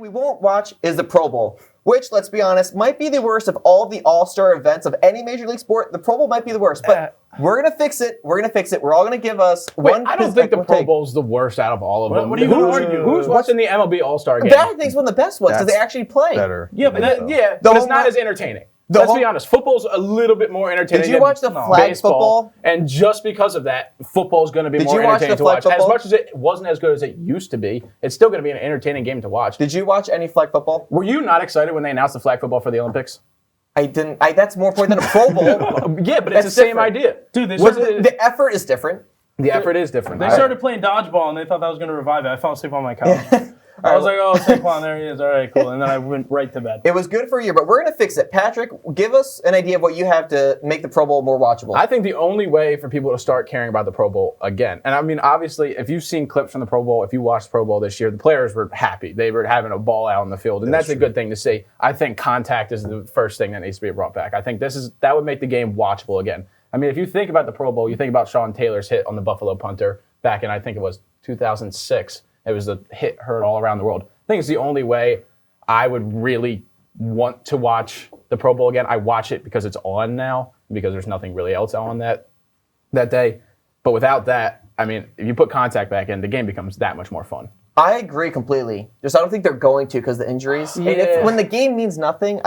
we won't watch is the Pro Bowl, which, let's be honest, might be the worst of all of the all-star events of any Major League sport. The Pro Bowl might be the worst, but we're going to fix it. We're all going to give us one. I don't think the Pro Bowl's the worst out of all of them. What are you going to argue? Who's watching the MLB All-Star game? That, I think, is one of the best ones because they actually play. Better. Yeah, but it's not as entertaining. Let's be honest. Football's a little bit more entertaining. Did you watch the flag football? And just because of that, football's going to be more entertaining to watch. As much as it wasn't as good as it used to be, it's still going to be an entertaining game to watch. Did you watch any flag football? Were you not excited when they announced the flag football for the Olympics? I didn't. That's more important than a Pro Bowl. Yeah, but it's the same idea. Dude, the effort is different. The effort is different. They started playing dodgeball, and they thought that was going to revive it. I fell asleep on my couch. I was like, oh, Saquon, there he is. All right, cool. And then I went right to bed. It was good for a year, but we're going to fix it. Patrick, give us an idea of what you have to make the Pro Bowl more watchable. I think the only way for people to start caring about the Pro Bowl again, and I mean, obviously, if you've seen clips from the Pro Bowl, if you watched Pro Bowl this year, the players were happy. They were having a ball out on the field, and that's a good thing to see. I think contact is the first thing that needs to be brought back. I think that would make the game watchable again. I mean, if you think about the Pro Bowl, you think about Sean Taylor's hit on the Buffalo punter back in, I think it was 2006. It was a hit heard all around the world. I think it's the only way I would really want to watch the Pro Bowl again. I watch it because it's on now, because there's nothing really else on that day. But without that, I mean, if you put contact back in, the game becomes that much more fun. I agree completely. Just I don't think they're going to because of the injuries. Yeah. And when the game means nothing,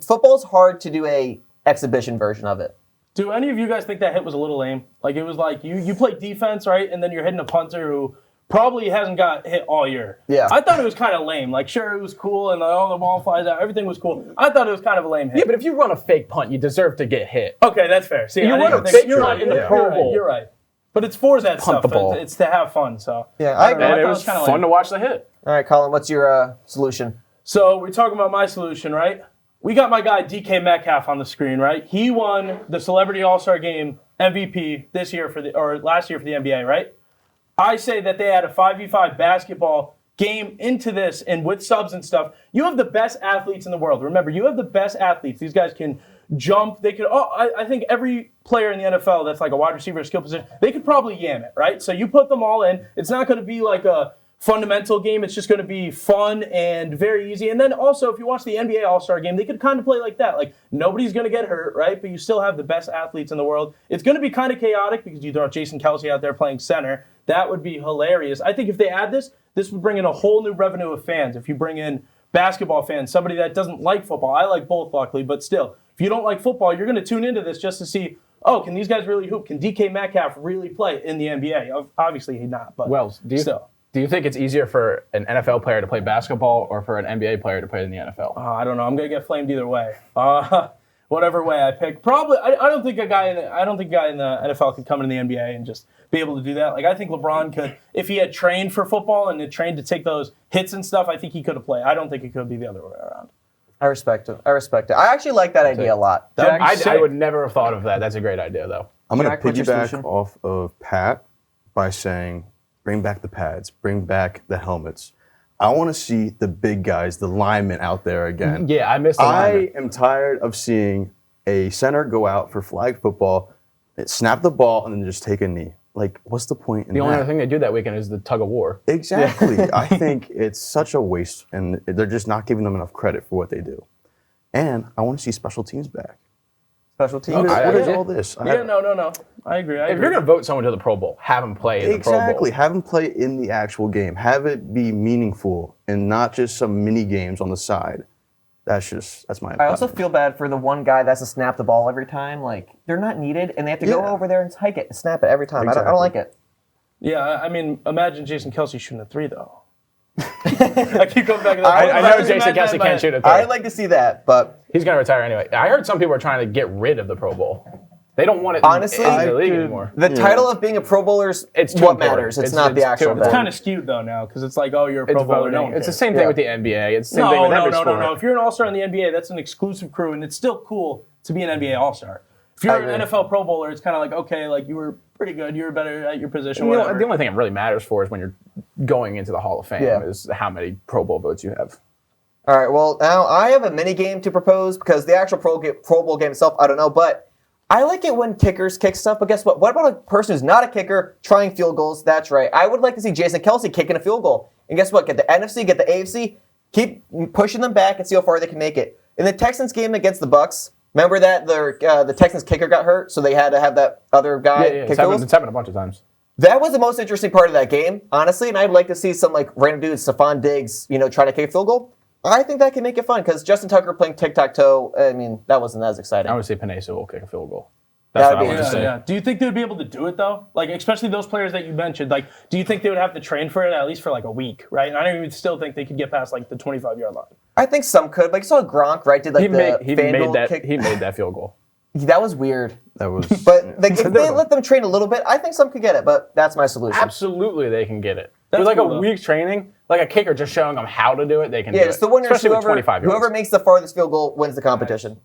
football's hard to do a exhibition version of it. Do any of you guys think that hit was a little lame? Like, it was like you play defense, right? And then you're hitting a punter who probably hasn't got hit all year. Yeah. I thought it was kind of lame. Like, sure, it was cool, and the ball flies out. Everything was cool. I thought it was kind of a lame hit. Yeah, but if you run a fake punt, you deserve to get hit. Okay, that's fair. See, you run a fake punt in the Pro Bowl. You're right. But it's for that Punt stuff. the ball. It's to have fun. So yeah, I agree. And it was fun to watch the hit. All right, Colin, what's your solution? So we're talking about my solution, right? We got my guy DK Metcalf on the screen, right? He won the Celebrity All-Star Game MVP last year for the NBA, right? I say that they add a 5v5 basketball game into this, and with subs and stuff, you have the best athletes in the world. Remember, you have the best athletes. These guys can jump. They could. I think every player in the NFL that's like a wide receiver, skill position, they could probably yam it, right? So you put them all in. It's not going to be like a fundamental game. It's just going to be fun and very easy. And then also, if you watch the NBA All-Star Game, they could kind of play like that. Like, nobody's going to get hurt, right? But you still have the best athletes in the world. It's going to be kind of chaotic because you throw Jason Kelce out there playing center. That would be hilarious. I think if they add this would bring in a whole new revenue of fans. If you bring in basketball fans, somebody that doesn't like football. I like both, luckily, but still, if you don't like football, you're going to tune into this just to see, oh, can these guys really hoop? Can DK Metcalf really play in the NBA? Obviously, he's not, but Wells, do you think it's easier for an NFL player to play basketball or for an NBA player to play in the NFL? I don't know. I'm going to get flamed either way. Whatever way I pick. Probably, I don't think a guy in the NFL could come into the NBA and just be able to do that. Like, I think LeBron could, if he had trained for football and had trained to take those hits and stuff, I think he could have played. I don't think it could be the other way around. I respect it. I actually like that idea a lot. I would never have thought of that. That's a great idea, though. I'm going to piggyback off of Pat by saying, bring back the pads, bring back the helmets. I want to see the big guys, the linemen out there again. Yeah, I miss the linemen. I am tired of seeing a center go out for flag football, snap the ball, and then just take a knee. Like, what's the point in that? The only other thing they do that weekend is the tug of war. Exactly. I think it's such a waste, and they're just not giving them enough credit for what they do. And I want to see special teams back. Special teams? What is all this? No. I agree. If you're going to vote someone to the Pro Bowl, have them play in the Pro Bowl. Exactly. Have them play in the actual game. Have it be meaningful and not just some mini games on the side. That's my opinion. I also feel bad for the one guy that has to snap the ball every time. Like, they're not needed, and they have to go over there and hike it and snap it every time. Exactly. I don't like it. Yeah, I mean, imagine Jason Kelce shooting a three, though. I keep going back to that. I know Jason Kelce can't shoot a three. I'd like to see that, but he's going to retire anyway. I heard some people are trying to get rid of the Pro Bowl. They don't want it honestly, in the league anymore. The title of being a Pro Bowler is what matters. It's not the actual It's kind of skewed, though, now, because it's like, oh, you're a Pro Bowler. No, it's the same thing with the NBA. It's the same thing with every sport. No. If you're an All-Star in the NBA, that's an exclusive crew, and it's still cool to be an NBA All-Star. If you're an NFL Pro Bowler, it's kind of like, okay, like, you were pretty good, you were better at your position, whatever. The only thing it really matters for is when you're going into the Hall of Fame is how many Pro Bowl votes you have. All right, well, now I have a mini game to propose because the actual Pro Bowl game itself, I don't know, but I like it when kickers kick stuff, but guess what? What about a person who's not a kicker trying field goals? That's right. I would like to see Jason Kelce kicking a field goal. And guess what? Get the NFC, get the AFC, Keep pushing them back and see how far they can make it. In the Texans game against the Bucks, remember that the Texans kicker got hurt, so they had to have that other guy kick it's happened a bunch of times. That was the most interesting part of that game, honestly, and I'd like to see some like random dude, Stephon Diggs, trying to kick a field goal. I think that can make it fun because Justin Tucker playing tic-tac-toe, I mean, that wasn't as exciting. I would say Panessa will kick a field goal. That's what I want to say. Yeah. Do you think they would be able to do it though? Like, especially those players that you mentioned. Like, do you think they would have to train for it at least for like a week, right? And I don't even still think they could get past like the 25-yard line. I think some could. Like, you saw Gronk, right? Did like He made kick. He made that field goal. That was weird. That was. But like, if they let them train a little bit, I think some could get it. But that's my solution. Absolutely, they can get it. That's With like cool, a though. week's training, like a kicker just showing them how to do it, they can do it. Yeah, it's the winners. Especially with 25 yards. Whoever makes the farthest field goal wins the competition.